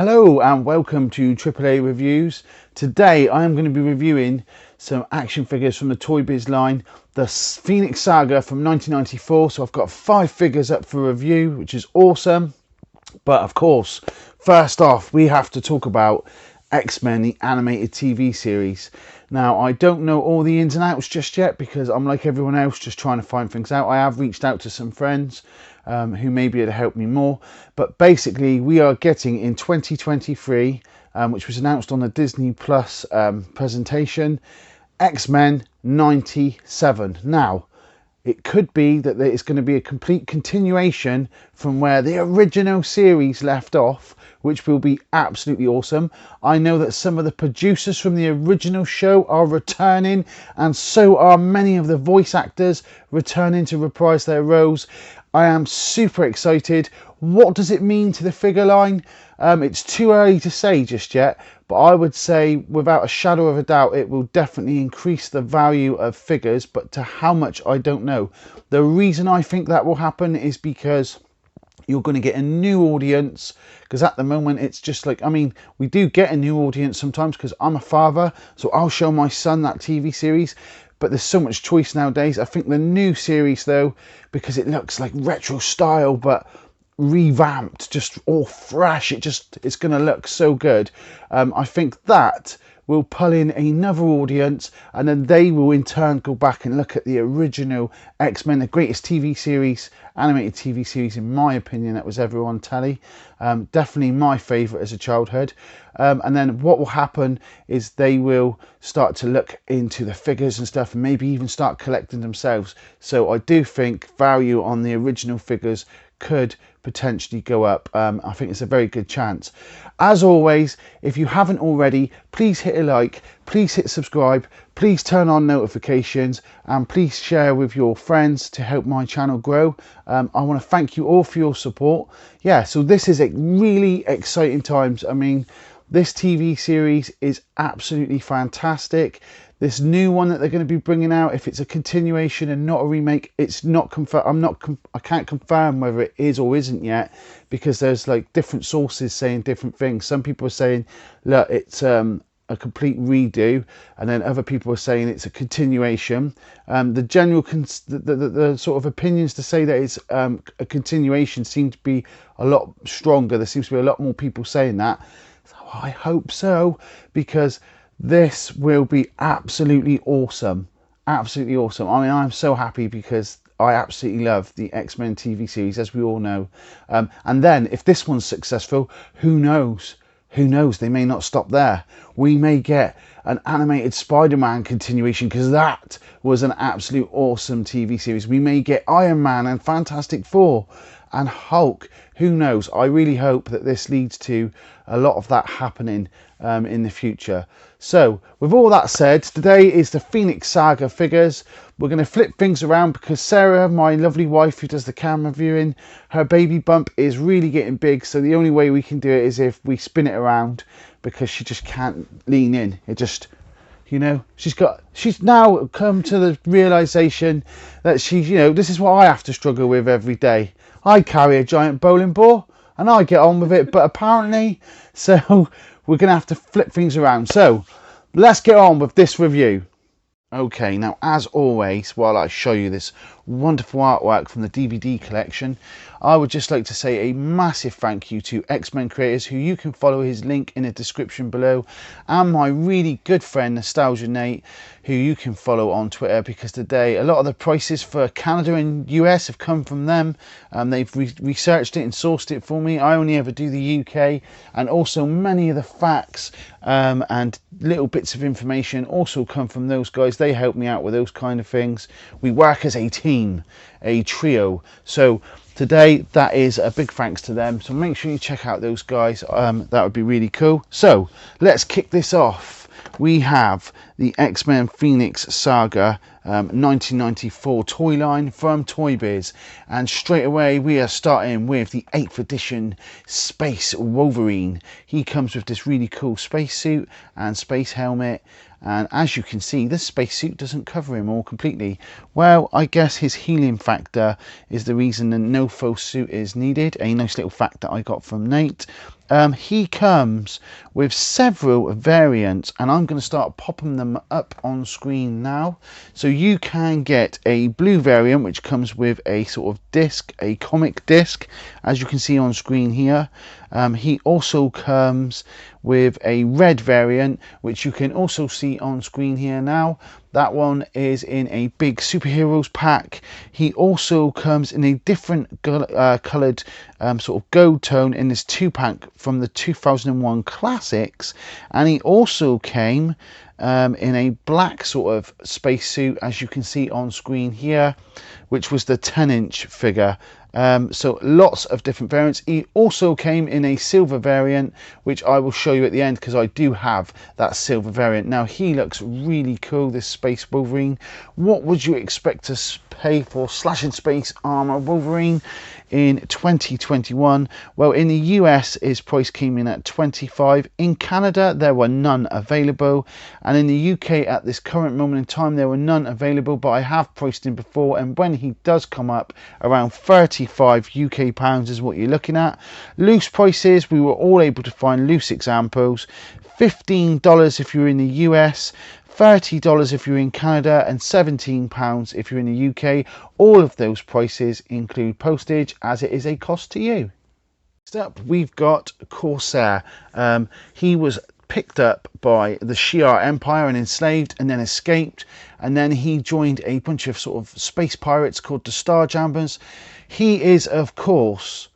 Hello and welcome to AAA Reviews. Today I am going to be reviewing some action figures from the Toy Biz line, the Phoenix Saga from 1994. So I've got 5 figures up for review, which is awesome. But of course, first off, we have to talk about X-Men, the animated TV series. Now, I don't know all the ins and outs just yet because I'm like everyone else, just trying to find things out. I have reached out to some friends who may be able to help me more. But basically, we are getting in 2023, which was announced on the Disney Plus presentation, X-Men 97. Now, it could be that it's going to be a complete continuation from where the original series left off, which will be absolutely awesome. I know that some of the producers from the original show are returning, and so are many of the voice actors returning to reprise their roles. I am super excited. What does it mean to the figure line? It's too early to say just yet, but I would say without a shadow of a doubt it will definitely increase the value of figures, but to how much I don't know. The reason I think that will happen is because you're going to get a new audience, because at the moment it's just like, I mean, we do get a new audience sometimes because I'm a father, so I'll show my son that TV series, but there's so much choice nowadays. I think the new series though, because it looks like retro style but revamped, just all fresh, it's going to look so good. I think that will pull in another audience, and then they will in turn go back and look at the original X-Men, the greatest TV series, animated TV series in my opinion that was ever on telly. Definitely my favourite as a childhood. And then what will happen is they will start to look into the figures and stuff, and maybe even start collecting themselves. So I do think value on the original figures could potentially go up. I think it's a very good chance. As always, if you haven't already, please hit a like, please hit subscribe, please turn on notifications, and please share with your friends to help my channel grow. I want to thank you all for your support. Yeah, so this is a really exciting times. I mean, this TV series is absolutely fantastic. This new one that they're going to be bringing out, if it's a continuation and not a remake, it's not confirmed. I can't confirm whether it is or isn't yet, because there's like different sources saying different things. Some people are saying, look, it's a complete redo, and then other people are saying it's a continuation. The general the sort of opinions to say that it's a continuation seem to be a lot stronger. There seems to be a lot more people saying that. So I hope so, because this will be absolutely awesome. Absolutely awesome. I mean, I'm so happy because I absolutely love the X-Men TV series, as we all know. And then if this one's successful, who knows? Who knows? They may not stop there. We may get an animated Spider-Man continuation, because that was an absolute awesome TV series. We may get Iron Man and Fantastic Four and Hulk. Who knows? I really hope that this leads to a lot of that happening in the future. So with all that said, today is the Phoenix Saga figures. We're going to flip things around because Sarah, my lovely wife who does the camera viewing, her baby bump is really getting big, so the only way we can do it is if we spin it around, because she just can't lean in. It just, you know, she's now come to the realization that she's, you know, this is what I have to struggle with every day. I carry a giant bowling ball and I get on with it, but apparently, so we're going to have to flip things around. So let's get on with this review. Okay, now as always, while I show you this wonderful artwork from the DVD collection, I would just like to say a massive thank you to X-Men Creators, who you can follow his link in the description below, and my really good friend Nostalgia Nate, who you can follow on Twitter, because today a lot of the prices for Canada and US have come from them. They've researched it and sourced it for me. I only ever do the UK, and also many of the facts and little bits of information also come from those guys. They help me out with those kind of things. We work as a team, a trio. So today, that is a big thanks to them. So make sure you check out those guys. That would be really cool. So let's kick this off. We have the X-Men Phoenix Saga 1994 toy line from Toy Biz, and straight away we are starting with the 8th edition Space Wolverine. He comes with this really cool spacesuit and space helmet, and as you can see, this spacesuit doesn't cover him all completely. Well, I guess his healing factor is the reason that no full suit is needed. A nice little fact that I got from Nate. He comes with several variants, and I'm going to start popping them up on screen now. So you can get a blue variant which comes with a sort of disc, a comic disc, as you can see on screen here. He also comes with a red variant which you can also see on screen here now. That one is in a big superheroes pack. He also comes in a different coloured sort of gold tone in this 2-pack from the 2001 classics, and he also came in a black sort of spacesuit, as you can see on screen here, which was the 10-inch figure. So lots of different variants. He also came in a silver variant, which I will show you at the end because I do have that silver variant. Now he looks really cool, this Space Wolverine. What would you expect to pay for Slash in Space Armor Wolverine in 2021? Well, in the US his price came in at $25. In Canada there were none available, and in the UK at this current moment in time there were none available, but I have priced him before, and when he does come up, around 35 UK pounds is what you're looking at. Loose prices, we were all able to find loose examples. $15 if you're in the US, $30 if you're in Canada, and £17 if you're in the UK. All of those prices include postage, as it is a cost to you. Next up we've got Corsair. He was picked up by the Shi'ar Empire and enslaved, and then escaped, and then he joined a bunch of sort of space pirates called the Starjammers. He is of course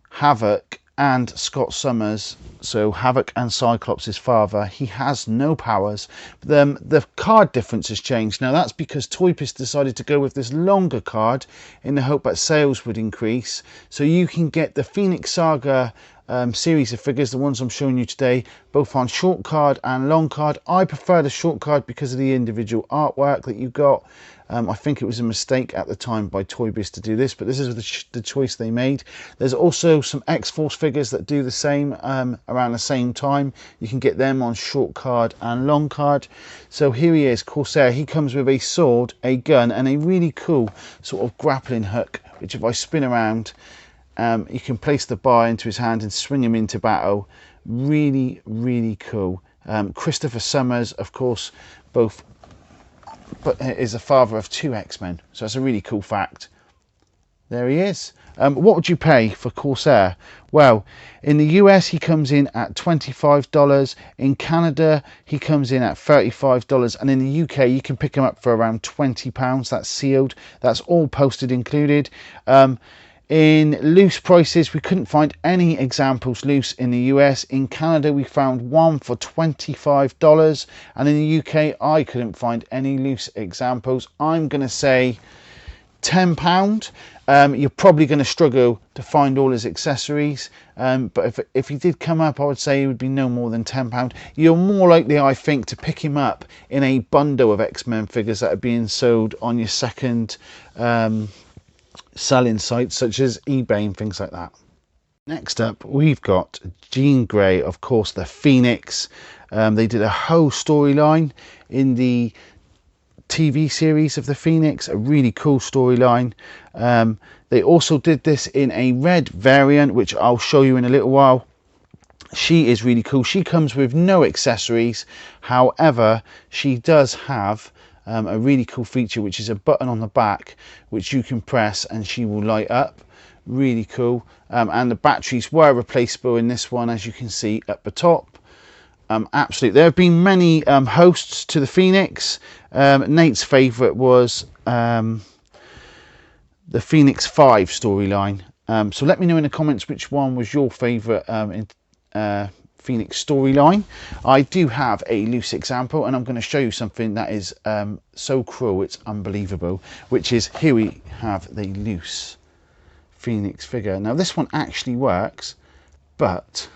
Havoc and Scott Summers, so Havoc and Cyclops, his father. He has no powers. The card difference has changed. Now that's because Toybiz decided to go with this longer card in the hope that sales would increase. So you can get the Phoenix Saga series of figures, the ones I'm showing you today, both on short card and long card. I prefer the short card because of the individual artwork that you got. I think it was a mistake at the time by Toybiz to do this, but this is the choice they made. There's also some X-Force figures that do the same around the same time. You can get them on short card and long card. So here he is, Corsair. He comes with a sword, a gun, and a really cool sort of grappling hook, which if I spin around, you can place the bar into his hand and swing him into battle. Really, really cool. Christopher Summers, of course, but is the father of 2 X-Men, so that's a really cool fact. There he is. What would you pay for Corsair? Well, in the US he comes in at $25, in Canada he comes in at $35, and in the UK you can pick him up for around £20. That's sealed, that's all posted included. In loose prices, we couldn't find any examples loose in the US. In Canada, we found one for $25. And in the UK, I couldn't find any loose examples. I'm going to say £10. You're probably going to struggle to find all his accessories. But if he did come up, I would say it would be no more than £10. You're more likely, I think, to pick him up in a bundle of X-Men figures that are being sold on your second selling sites such as eBay and things like that. Next up we've got Jean Grey, of course, the Phoenix. They did a whole storyline in the TV series of the Phoenix, a really cool storyline. They also did this in a red variant, which I'll show you in a little while. She is really cool. She comes with no accessories, however she does have a really cool feature, which is a button on the back which you can press and she will light up. Really cool. And the batteries were replaceable in this one, as you can see at the top. Absolutely, there have been many hosts to the Phoenix. Nate's favourite was the Phoenix 5 storyline. So let me know in the comments which one was your favourite Phoenix storyline. I do have a loose example, and I'm going to show you something that is so cruel it's unbelievable, which is, here we have the loose Phoenix figure. Now this one actually works, but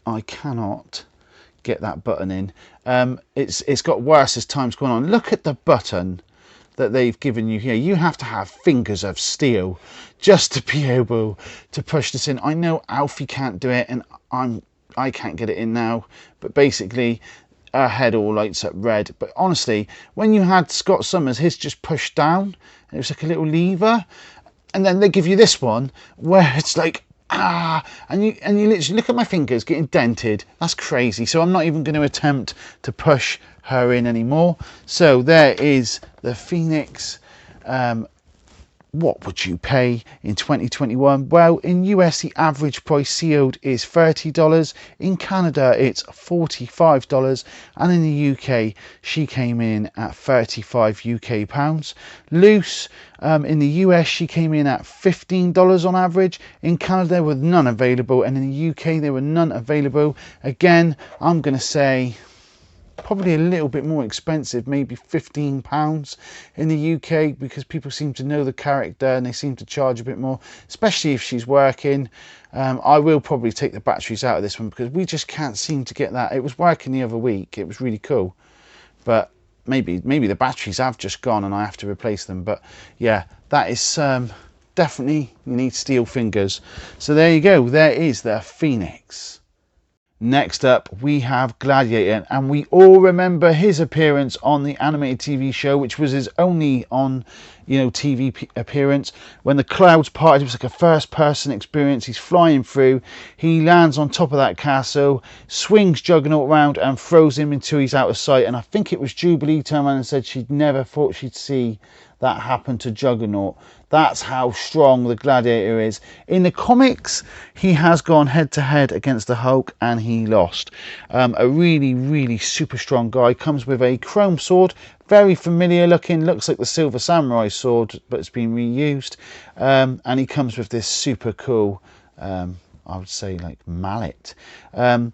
I cannot get that button in. It's got worse as time's gone on. Look at the button that they've given you here. You have to have fingers of steel just to be able to push this in. I know Alfie can't do it, and I can't get it in now, but basically her head all lights up red. But honestly, when you had Scott Summers, his just pushed down and it was like a little lever, and then they give you this one where it's like and you literally look at my fingers getting dented. That's crazy. So I'm not even going to attempt to push her in anymore. So there is the Phoenix. What would you pay in 2021? Well, in US, the average price sealed is $30. In Canada, it's $45. And in the UK, she came in at 35 UK pounds. Loose, in the US, she came in at $15 on average. In Canada, there were none available. And in the UK, there were none available. Again, I'm going to say probably a little bit more expensive, maybe £15 in the UK, because people seem to know the character and they seem to charge a bit more, especially if she's working. I will probably take the batteries out of this one because we just can't seem to get that. It was working the other week, it was really cool, but maybe the batteries have just gone and I have to replace them. But yeah, that is definitely, you need steel fingers. So there you go, there is the Phoenix. Next up, we have Gladiator, and we all remember his appearance on the animated TV show, which was his only on, TV appearance. When the clouds parted, it was like a first-person experience. He's flying through, he lands on top of that castle, swings Juggernaut around and throws him until he's out of sight. And I think it was Jubilee turned around and said she'd never thought she'd see that happen to Juggernaut. That's how strong the Gladiator is. In the comics, he has gone head to head against the Hulk and he lost. A really super strong guy. Comes with a chrome sword, very familiar looking, looks like the Silver Samurai sword, but it's been reused. And he comes with this super cool, I would say, like mallet. On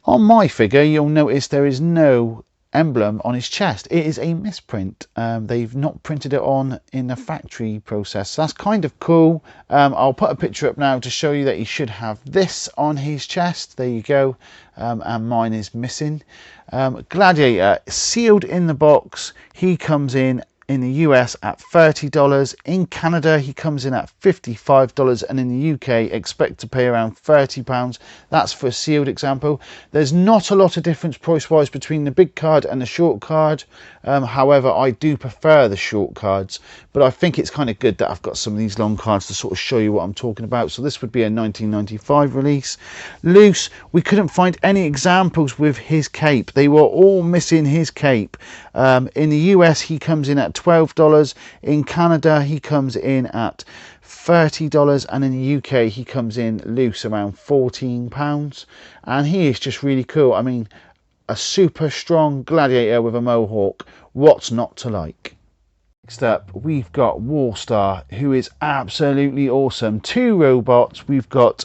my figure, you'll notice there is no emblem on his chest. It is a misprint. They've not printed it on in the factory process, so that's kind of cool. I'll put a picture up now to show you that he should have this on his chest. There you go. And mine is missing. Gladiator, sealed in the box. He comes in the US at $30. In Canada, he comes in at $55, and in the UK, expect to pay around £30. That's for a sealed example. There's not a lot of difference price-wise between the big card and the short card. However, I do prefer the short cards, but I think it's kind of good that I've got some of these long cards to sort of show you what I'm talking about. So this would be a 1995 release. Loose, we couldn't find any examples with his cape. They were all missing his cape. In the US, he comes in at $12. In Canada, he comes in at $30, and in the UK, he comes in loose around £14. And he is just really cool. I mean, a super strong Gladiator with a mohawk. What's not to like? Next up, we've got Warstar, who is absolutely awesome. Two robots. We've got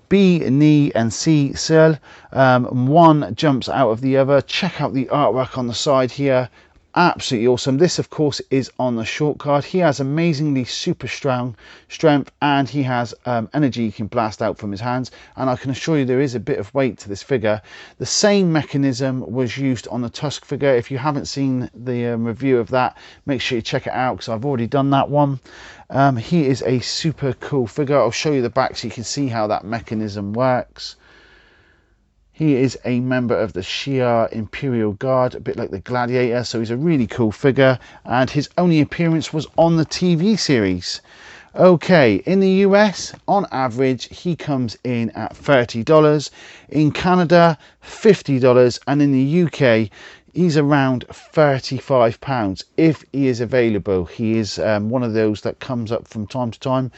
B, Knee and C, Sil. One jumps out of the other. Check out the artwork on the side here. Absolutely awesome. This, of course, is on the short card. He has amazingly super strong strength, and he has energy he can blast out from his hands. And I can assure you there is a bit of weight to this figure. The same mechanism was used on the Tusk figure. If you haven't seen the review of that, make sure you check it out, because I've already done that one. He is a super cool figure. I'll show you the back so you can see how that mechanism works. He is a member of the Shi'ar Imperial Guard, a bit like the Gladiator, so he's a really cool figure, and his only appearance was on the TV series. Okay, in the US, on average, he comes in at $30. In Canada, $50, and in the UK, he's around £35 if he is available. He is one of those that comes up from time to time.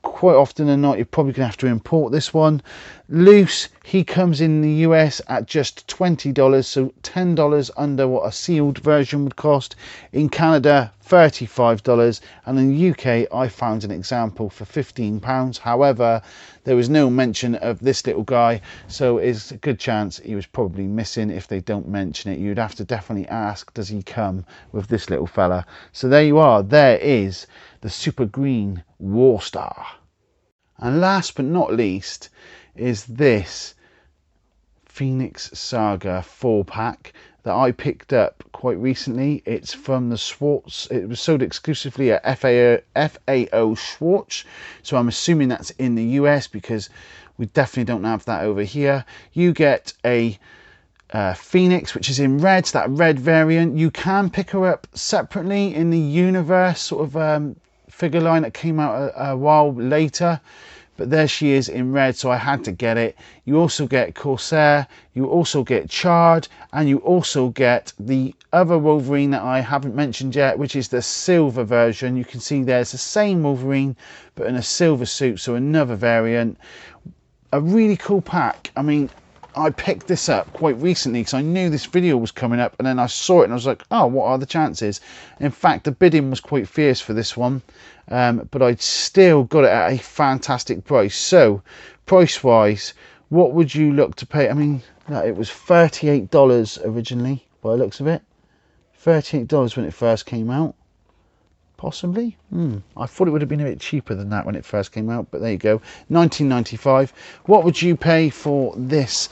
Quite often than not, you're probably going to have to import this one. Loose, he comes in the US at just $20, so $10 under what a sealed version would cost. In Canada, $35, and in the UK, I found an example for £15. However, there was no mention of this little guy, so it's a good chance he was probably missing. If they don't mention it, you'd have to definitely ask, does he come with this little fella? So there you are, there is the super green Warstar. And last but not least is this Phoenix Saga 4-pack that I picked up quite recently. It's from the Schwartz. It was sold exclusively at FAO Schwartz, so I'm assuming that's in the US, because we definitely don't have that over here. You get a Phoenix, which is in red, that red variant. You can pick her up separately in the Universe sort of figure line that came out a while later, but there she is in red, so I had to get it. You also get Corsair, you also get Charred, and you also get the other Wolverine that I haven't mentioned yet, which is the silver version. You can see there's the same Wolverine but in a silver suit, so another variant. A really cool pack. I mean, I picked this up quite recently because I knew this video was coming up, and then I saw it and I was like, oh, what are the chances? In fact, the bidding was quite fierce for this one, but I still got it at a fantastic price. So price wise, what would you look to pay? I mean, it was $38 originally by the looks of it. $38 when it first came out. Possibly. I thought it would have been a bit cheaper than that when it first came out, but there you go. $19.95. What would you pay for this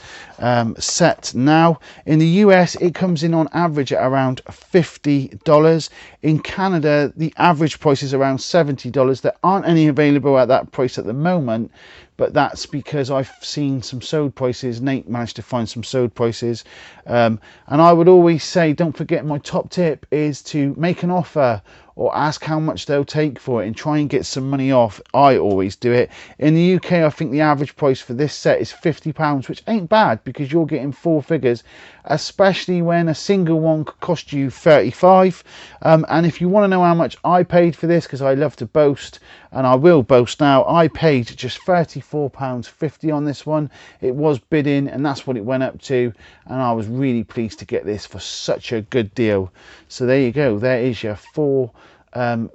set now? In the US, it comes in on average at around $50. In Canada, the average price is around $70. There aren't any available at that price at the moment, but that's because I've seen some sold prices. Nate managed to find some sold prices, and I would always say, don't forget, my top tip is to make an offer or ask how much they'll take for it and try and get some money off. I always do it. In the UK, I think the average price for this set is £50, which ain't bad because you're getting 4 figures, especially when a single one could cost you 35. And if you want to know how much I paid for this, because I love to boast, and I will boast now, I paid just £34.50 on this one. It was bidding, and that's what it went up to, and I was really pleased to get this for such a good deal. So there you go. There is your 4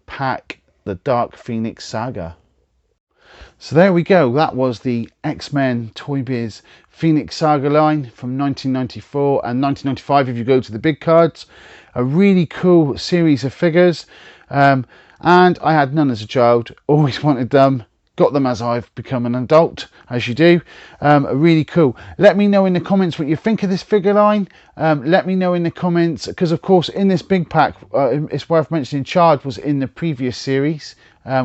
pack, the Dark Phoenix Saga. So there we go. That was the X-Men Toy Biz Phoenix Saga line from 1994 and 1995 if you go to the big cards. A really cool series of figures, and I had none as a child. Always wanted them. Got them as I've become an adult, as you do. Really cool. Let me know in the comments what you think of this figure line. Let me know in the comments, because of course in this big pack, it's worth mentioning, Charred was in the previous series,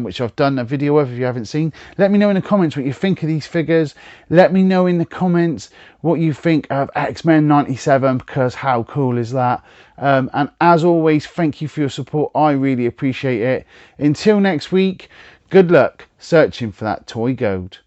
which I've done a video of if you haven't seen. Let me know in the comments what you think of these figures. Let me know in the comments what you think of X-Men 97, because how cool is that? And as always, thank you for your support. I really appreciate it. Until next week, good luck searching for that toy gold.